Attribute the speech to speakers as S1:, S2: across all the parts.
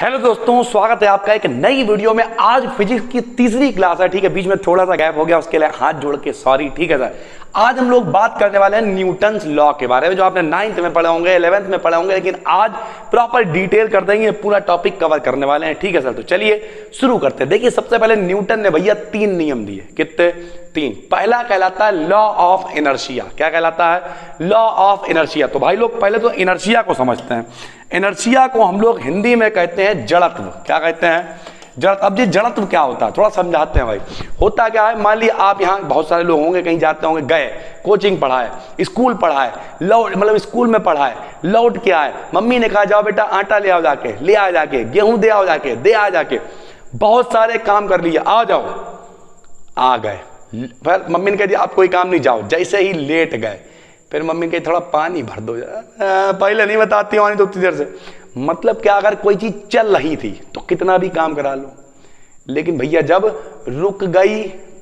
S1: Hello दोस्तों, स्वागत है आपका एक नई वीडियो में। आज फिजिक्स की तीसरी क्लास है, ठीक है। बीच में थोड़ा सा गैप हो गया, उसके लिए हाथ जोड़ के सॉरी, ठीक है सर। आज हम लोग बात करने वाले हैं न्यूटन्स लॉ के बारे में, जो आपने 9th में पढ़े होंगे, 11th में पढ़े होंगे, लेकिन आज प्रॉपर डिटेल कर देंगे, पूरा टॉपिक कवर करने वाले हैं, ठीक है सर। तो चलिए शुरू करते हैं। देखिए, सबसे पहले न्यूटन ने भैया 3 नियम दिए। कितने? 3। पहला कहलाता है लॉ ऑफ इनर्शिया। क्या कहलाता है? Law of inertia. तो भाई लोग पहले तो इनर्शिया को समझते हैं। इनर्शिया को हम लोग हिंदी में कहते हैं जड़त्व। क्या कहते हैं? जड़त्व। अब ये जड़त्व क्या होता है थोड़ा समझाते हैं भाई। होता क्या है, मान लिया आप यहाँ बहुत सारे लोग होंगे, कहीं जाते होंगे, गए, कोचिंग पढ़ा है, स्कूल पढ़ा है, लौट मतलब स्कूल में पढ़ा है, लौट के आए, मम्मी ने कहा जाओ बेटा आटा ले आओ जाके, ले आ जाके, गेहूं दे आओ जाके, दे आ जाके, बहुत सारे काम कर लिए, आ जाओ, आ गए। फिर मम्मी ने कह दिया आप कोई काम नहीं, जाओ। जैसे ही लेट गए, फिर मम्मी कही थोड़ा पानी भर दो, पहले नहीं बताती हूँ तो उतनी देर से। मतलब क्या, अगर कोई चीज चल रही थी तो कितना भी काम करा लो, लेकिन भैया जब रुक गई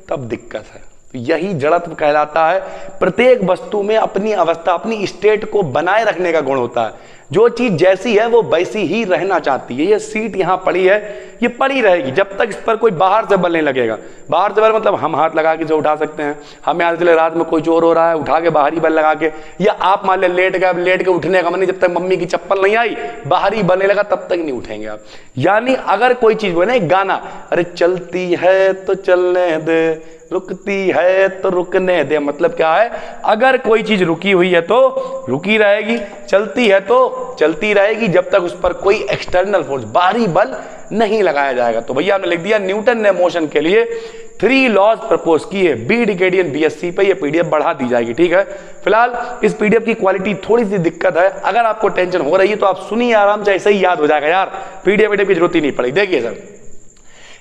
S1: तब दिक्कत है। तो यही जड़त्व कहलाता है। प्रत्येक वस्तु में अपनी अवस्था, अपनी स्टेट को बनाए रखने का गुण होता है। जो चीज जैसी है वो वैसी ही रहना चाहती है। ये सीट यहां पड़ी है, ये पड़ी रहेगी जब तक इस पर कोई बाहर से बल नहीं लगेगा। बाहर से बल मतलब हम हाथ लगा के जो उठा सकते हैं। हमें आज चले रात में कोई चोर हो रहा है, उठा के बाहरी बल लगा के, या आप मान ले लेट गए, लेट के उठने का मन नहीं, जब तक मम्मी की चप्पल नहीं आई, बाहरी बल नहीं लगा, तब तक नहीं उठेंगे आप। यानी अगर कोई चीज बोले ना, गाना, अरे चलती है तो चलने दे, रुकती है तो रुकने दे। मतलब क्या है, अगर कोई चीज रुकी हुई है तो रुकी रहेगी, चलती है तो चलती रहेगी, जब तक उस पर कोई एक्सटर्नल फोर्स, बाहरी बल नहीं लगाया जाएगा। तो भैया हमने लिख दिया, न्यूटन ने मोशन के लिए 3 लॉज प्रपोज किए। बी डिकेडियन बीएससी पे ये पीडीएफ बढ़ा दी जाएगी, ठीक है। फिलहाल इस पीडीएफ की क्वालिटी थोड़ी सी दिक्कत है। अगर आपको टेंशन हो रही है तो आप सुनिए आराम से, ऐसे ही याद हो जाएगा यार, पीडीएफ की जरूरत ही नहीं पड़ेगी। देखिए सर,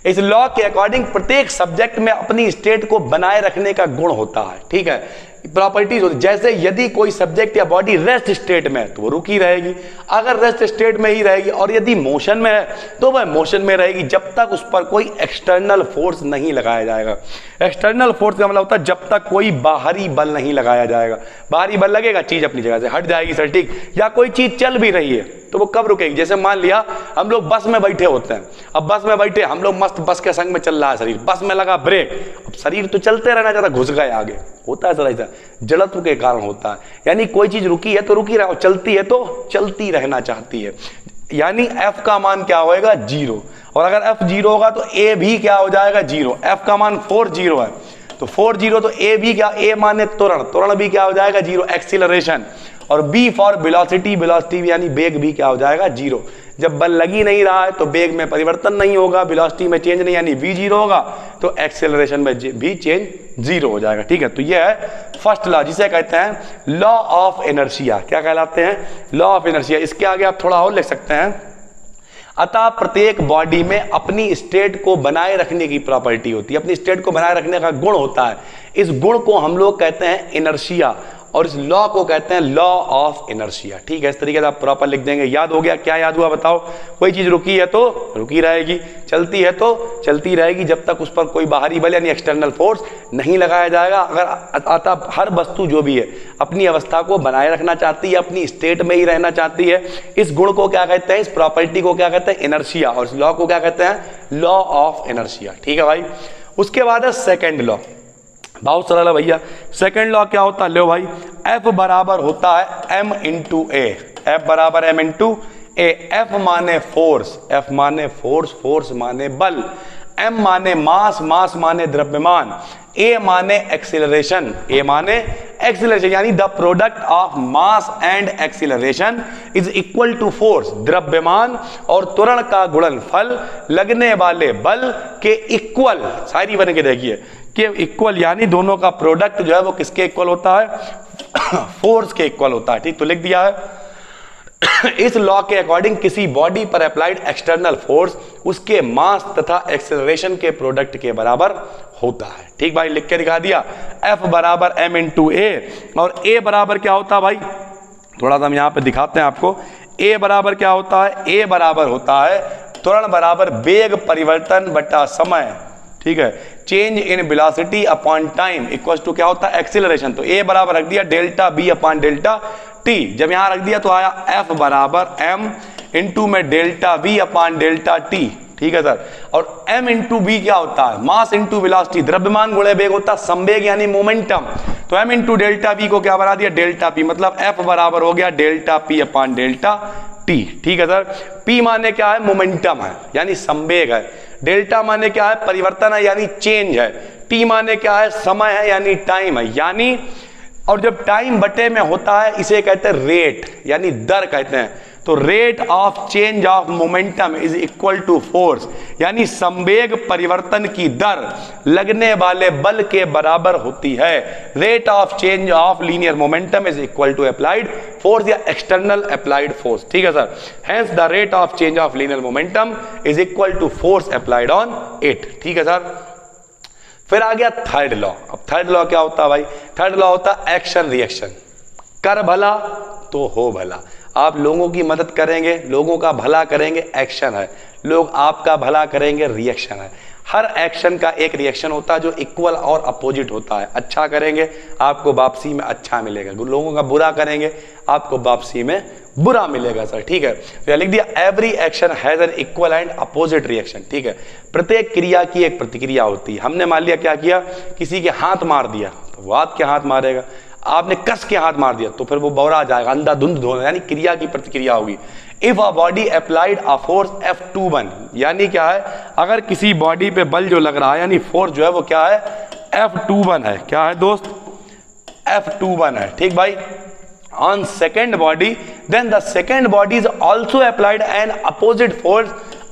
S1: इस लॉ के अकॉर्डिंग प्रत्येक सब्जेक्ट में अपनी स्टेट को बनाए रखने का गुण होता है, ठीक है। प्रॉपर्टीज होती, जैसे यदि कोई सब्जेक्ट या बॉडी रेस्ट स्टेट में है तो वो रुकी रहेगी, अगर रेस्ट स्टेट में ही रहेगी, और यदि मोशन में है तो वह मोशन में रहेगी जब तक उस पर कोई एक्सटर्नल फोर्स नहीं लगाया जाएगा। एक्सटर्नल फोर्स का मतलब होता है जब तक कोई बाहरी बल नहीं लगाया जाएगा। बाहरी बल लगेगा, चीज अपनी जगह से हट जाएगी सर, ठीक। या कोई चीज चल भी रही है तो वो कब रुकेगी? जैसे मान लिया हम लोग बस में बैठे होते हैं, अब बस में बैठे हम लोग, मस्त बस के संग में चल रहा है शरीर, बस में लगा ब्रेक, अब शरीर तो चलते रहना चाहता, घुस गए आगे। होता है सर ऐसा, जड़त्व के कारण होता है। यानी कोई चीज रुकी है तो रुकी रहो, चलती है तो चलती रहना चाहती है। यानी F का मान क्या होएगा? 0। और अगर F 0 होगा तो A भी क्या हो जाएगा? 0। F का मान 4 0 है तो 4 0, तो A भी क्या? A माने त्वरण, त्वरण भी क्या हो जाएगा? 0, एक्सीलरेशन। और B फॉर वेलोसिटी, वेलोसिटी यानी वेग भी क्या हो जाएगा? 0। जब बल लगी नहीं रहा है तो वेग में परिवर्तन नहीं होगा, वेलोसिटी में चेंज नहीं, यानी V 0 होगा, तो एक्सेलरेशन में भी चेंज 0 हो जाएगा, ठीक है। तो ये है फर्स्ट लॉ, जिसे कहते हैं लॉ ऑफ इनर्शिया। क्या कहलाते हैं? Law of inertia. इसके आगे आप थोड़ा और लिख सकते हैं, अतः प्रत्येक बॉडी में अपनी स्टेट को बनाए रखने की प्रॉपर्टी होती है, अपनी स्टेट को बनाए रखने का गुण होता है। इस गुण को हम लोग कहते हैं इनर्शिया, और इस लॉ को कहते हैं लॉ ऑफ इनर्शिया, ठीक है। इस तरीके से आप प्रॉपर लिख देंगे। याद हो गया? क्या याद हुआ बताओ? कोई चीज रुकी है तो रुकी रहेगी, चलती है तो चलती रहेगी, जब तक उस पर कोई बाहरी बल यानी एक्सटर्नल फोर्स नहीं लगाया जाएगा। अगर अतः हर वस्तु जो भी है अपनी अवस्था को बनाए रखना चाहती है, अपनी स्टेट में ही रहना चाहती है। इस गुण को क्या कहते हैं? इस प्रॉपर्टी को क्या कहते हैं? इनर्शिया। और इस लॉ को क्या कहते हैं? लॉ ऑफ इनर्शिया, ठीक है भाई। उसके बाद है सेकेंड लॉ। बहुत सरल है भैया। सेकेंड लॉ क्या होता है? लो भाई, F बराबर होता है M इंटू ए। F बराबर M इंटू ए। F माने फोर्स, F माने फोर्स, फोर्स माने बल, M माने मास, मास माने द्रव्यमान, A माने एक्सीलरेशन, A माने एक्सीलरेशन, यानी the product of mass and acceleration is equal to force. द्रव्यमान और त्वरण का गुणनफल लगने वाले बल के इक्वल, सारी बन के देखिए कि इक्वल, यानी दोनों का प्रोडक्ट जो है वो किसके इक्वल होता है? फोर्स के इक्वल होता है, ठीक। तो लिख दिया है। इस लॉ के अकॉर्डिंग किसी बॉडी पर अप्लाइड एक्सटर्नल फोर्स उसके मास तथा एक्सेलरेशन के प्रोडक्ट के बराबर होता है, ठीक भाई। लिख के दिखा दिया, F बराबर M इंटू ए, और A बराबर क्या होता है भाई? थोड़ा सा हम यहां पे दिखाते हैं आपको। A बराबर क्या होता है? A बराबर होता है त्वरण बराबर वेग परिवर्तन बटा समय, ठीक है। Change in velocity upon time equal to क्या होता है? एक्सीलरेशन। तो A बराबर रख दिया delta B upon delta T। जब यहां रख दिया तो आया F बराबर M इंटू में delta V upon delta T, ठीक है सर। और m इंटू बी क्या होता है, मास इंटू वेलोसिटी, द्रव्यमान गुणे वेग होता है संवेग यानी मोमेंटम। तो m इंटू डेल्टा वी को क्या बना दिया, डेल्टा पी, मतलब F बराबर हो गया डेल्टा पी अपान डेल्टा टी, ठीक है सर। P माने क्या है, मोमेंटम है यानी संवेग है। डेल्टा माने क्या है, परिवर्तन है यानी चेंज है। T माने क्या है, समय है यानी टाइम है, यानी और जब टाइम बटे में होता है इसे कहते हैं रेट यानी दर कहते हैं। तो rate of change of momentum is equal to force, यानी संवेग परिवर्तन की दर लगने वाले बल के बराबर होती है। Rate of change of linear momentum is equal to applied force या एक्सटर्नल अप्लाइड फोर्स, ठीक है sir. Hence the rate of change of linear momentum is equal to force applied on it, ठीक है सर। फिर आ गया थर्ड लॉ। अब थर्ड लॉ क्या होता है भाई, थर्ड लॉ होता है एक्शन रिएक्शन। कर भला तो हो भला। आप लोगों की मदद करेंगे, लोगों का भला करेंगे, एक्शन है। लोग आपका भला करेंगे, रिएक्शन है। हर एक्शन का एक रिएक्शन होता है जो इक्वल और अपोजिट होता है। अच्छा करेंगे आपको वापसी में अच्छा मिलेगा, लोगों का बुरा करेंगे आपको वापसी में बुरा मिलेगा सर, ठीक है। तो लिख दिया every action has an equal and opposite reaction, ठीक है। प्रत्येक क्रिया की एक प्रतिक्रिया होती है। हमने मान लिया क्या किया, किसी के हाथ मार दिया तो वो आपके हाथ मारेगा, आपने कस के हाथ मार दिया तो फिर वो बौरा जाएगा, अंधाधुंध धोना, यानी क्रिया की प्रतिक्रिया होगी। If a body applied a force F21, यानी क्या है, अगर किसी बॉडी पे बल जो लग रहा है यानी फोर्स जो है वो क्या है, F21 है। क्या है दोस्त, F21 है, ठीक भाई। On second body then the second body is also applied an opposite force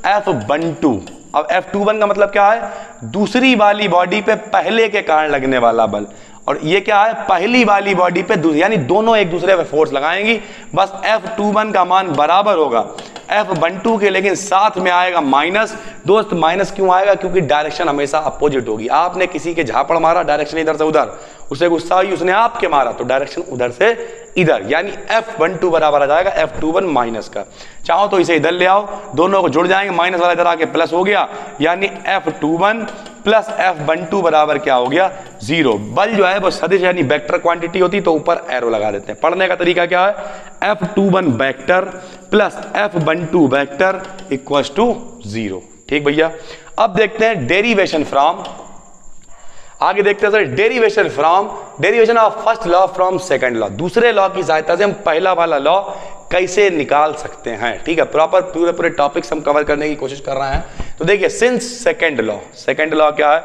S1: F12। अब F21 का मतलब क्या है, दूसरी वाली बॉडी पे पहले के कारण लगने वाला बल, और ये क्या है, पहली वाली बॉडी पे दूसरी, यानी दोनों एक दूसरे पे फोर्स लगाएंगी। बस F21 का मान बराबर होगा F12 के, लेकिन साथ में आएगा माइनस। दोस्त माइनस क्यों आएगा, क्योंकि डायरेक्शन हमेशा अपोजिट होगी। आपने किसी के झापड़ मारा, डायरेक्शन इधर से उधर, उसे गुस्सा हुई, उसने आपके मारा तो डायरेक्शन उधर से इधर, यानी F12 बराबर आ जाएगा F21 माइनस का। चाहो तो इसे इधर ले आओ, दोनों को जुड़ जाएंगे, माइनस वाला इधर आके प्लस हो गया, यानी F21 प्लस F12 बराबर क्या हो गया, 0। बल जो है वो सदिश यानी वेक्टर क्वांटिटी होती तो ऊपर एरो लगा देते हैं। पढ़ने का तरीका क्या है, F21 vector plus F12 vector equals to 0, ठीक भैया। अब देखते हैं डेरिवेशन फ्रॉम, आगे देखते हैं sir derivation of first law from second law. दूसरे लॉ की सहायता से हम पहला वाला लॉ कैसे निकाल सकते हैं, ठीक है। प्रॉपर पूरे टॉपिक्स हम कवर करने की कोशिश कर रहे हैं। तो देखिए सिंस सेकंड लॉ क्या है,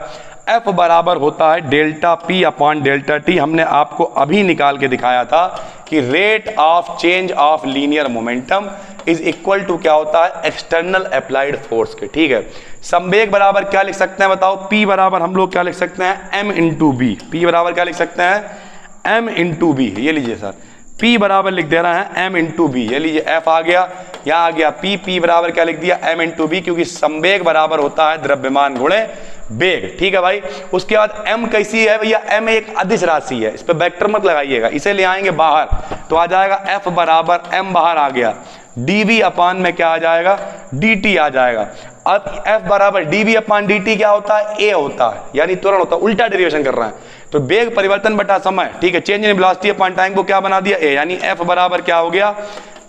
S1: F बराबर होता है delta P upon delta T। हमने आपको अभी निकाल के दिखाया था कि rate of change of linear momentum is equal to क्या होता है, एक्सटर्नल अप्लाइड फोर्स के, ठीक है। संवेग बराबर क्या लिख सकते हैं बताओ, P बराबर हम लोग क्या लिख सकते हैं, M इंटू बी। P बराबर क्या लिख सकते हैं, M इंटू बी। ये लीजिए सर, P बराबर लिख दे रहे हैं M इंटू बी। ये लीजिए F आ गया, यहाँ आ गया P बराबर क्या लिख दिया, M इंटू बी, क्योंकि संवेग बराबर होता है द्रव्यमान गुणे वेग, ठीक है भाई। उसके बाद M कैसी है भैया, M एक अदिश राशि है, इस पे वेक्टर मत लगाइएगा, इसे ले आएंगे बाहर तो आ जाएगा F बराबर M बाहर आ गया, dv अपान में क्या आ जाएगा, dt आ जाएगा। अब F बराबर dv अपान dt क्या होता है, a होता है, यानी त्वरण होता है, उल्टा डेरिवेशन कर रहे हैं तो वेग परिवर्तन बटा समय, ठीक है। Change in velocity upon time को क्या बना दिया, a, यानी F बराबर क्या हो गया,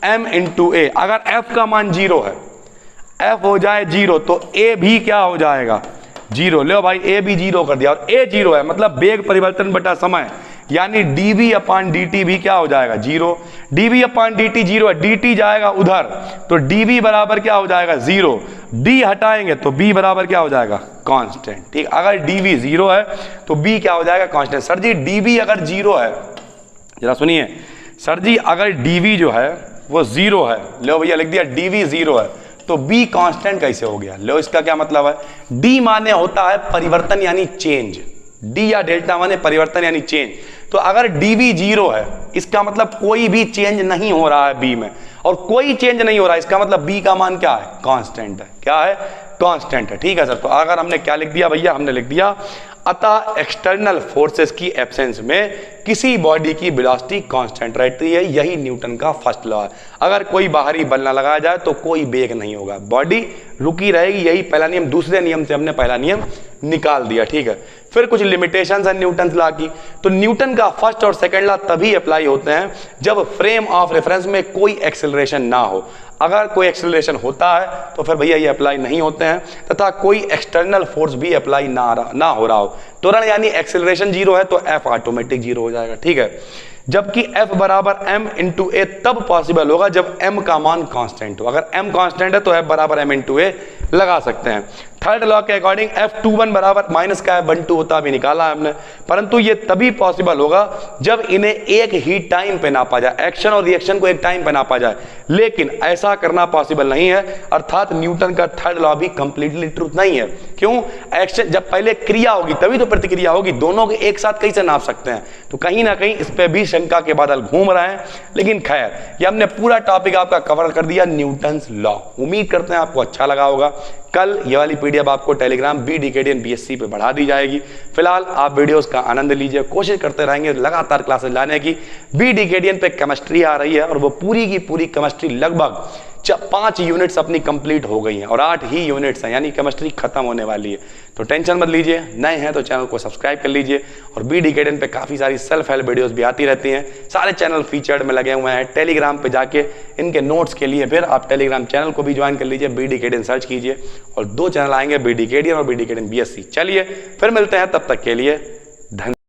S1: m इंटू ए। अगर F का मान 0 है, F हो जाए 0 तो a भी क्या हो जाएगा, 0। लो भाई a भी 0 कर दिया, और a 0 है मतलब वेग परिवर्तन बटा समय, यानी dv अपान dt भी क्या हो जाएगा, 0। dv अपान dt 0 है, dt जाएगा उधर तो dv बराबर क्या हो जाएगा, 0। d हटाएंगे तो b बराबर क्या हो जाएगा, कांस्टेंट, ठीक। अगर dv 0 है तो b क्या हो जाएगा, कांस्टेंट। सर जी dv अगर 0 है, जरा सुनिए सर जी, अगर dv जो है वो 0 है, लो भैया लिख दिया dv 0 है तो b कांस्टेंट कैसे हो गया। लो इसका क्या मतलब है, d माने होता है परिवर्तन यानी चेंज, d या डेल्टा माने परिवर्तन यानी चेंज। तो अगर dv 0 है इसका मतलब कोई भी चेंज नहीं हो रहा है b में, और कोई चेंज नहीं हो रहा है इसका मतलब b का मान क्या है, कांस्टेंट है। क्या है, कांस्टेंट है, ठीक है सर। तो अगर हमने क्या लिख दिया भैया, हमने लिख दिया अतः एक्सटर्नल फोर्सेस की एब्सेंस में किसी बॉडी की वेलोसिटी कांस्टेंट रहती है। यही न्यूटन का फर्स्ट लॉ है। अगर कोई बाहरी बल ना लगाया जाए तो कोई वेग नहीं होगा, बॉडी रुकी रहेगी, यही पहला नियम। दूसरे नियम से हमने पहला नियम निकाल दिया, ठीक है। फिर कुछ लिमिटेशंस है न्यूटन लॉ की। तो न्यूटन का फर्स्ट और सेकंड लॉ तभी अप्लाई होते हैं जब फ्रेम ऑफ रेफरेंस में कोई एक्सेलरेशन ना हो। अगर कोई एक्सेलरेशन होता है तो फिर भैया ये अप्लाई नहीं होते हैं, तथा कोई एक्सटर्नल फोर्स भी अप्लाई ना हो रहा हो। त्वरण यानी एक्सेलरेशन 0 है तो F ऑटोमेटिक 0 हो जाएगा, ठीक है। जबकि F बराबर m इंटू ए तब पॉसिबल होगा जब m का मान कांस्टेंट हो। अगर m कांस्टेंट है तो F बराबर m इंटू ए लगा सकते हैं। थर्ड लॉ के अकॉर्डिंग F21 बराबर माइनस का F12 होता भी निकाला हमने, परंतु ये तभी पॉसिबल होगा जब इन्हें एक ही टाइम पे नापा जाए, एक्शन और रिएक्शन को एक टाइम पे नापा जाए, लेकिन ऐसा करना पॉसिबल नहीं है। अर्थात न्यूटन का थर्ड लॉ भी कंप्लीटली ट्रूथ नहीं है। क्यों? एक्शन जब पहले क्रिया होगी तभी तो प्रतिक्रिया होगी, दोनों के एक साथ कैसे नाप सकते हैं? तो कहीं ना कहीं इस पे भी शंका के बादल घूम रहे हैं। लेकिन खैर, ये हमने पूरा टॉपिक आपका कवर कर दिया, न्यूटन्स लॉ। उम्मीद करते हैं आपको अच्छा लगा होगा। कल ये वाली पीडीएफ आपको टेलीग्राम BDKDN BSc पे बढ़ा दी जाएगी। फिलहाल आप वीडियोस का आनंद लीजिए, कोशिश करते रहेंगे लगातार क्लासेस लाने की। BDKDN पे केमिस्ट्री आ रही है और वो पूरी की पूरी केमिस्ट्री लगभग 5 यूनिट्स अपनी कंप्लीट हो गई हैं और 8 ही यूनिट्स हैं, यानी केमिस्ट्री खत्म होने वाली है। तो टेंशन मत लीजिए, नए हैं तो चैनल को सब्सक्राइब कर लीजिए। और BDKDN पे काफ़ी सारी सेल्फ हेल्प वीडियोस भी आती रहती हैं। सारे चैनल फीचर्ड में लगे हुए हैं। टेलीग्राम पे जाके इनके नोट्स के लिए फिर आप टेलीग्राम चैनल को भी ज्वाइन कर लीजिए, BDKDN सर्च कीजिए और 2 चैनल आएंगे, BDKDN और BDKDN BSc। चलिए फिर मिलते हैं, तब तक के लिए धन्यवाद।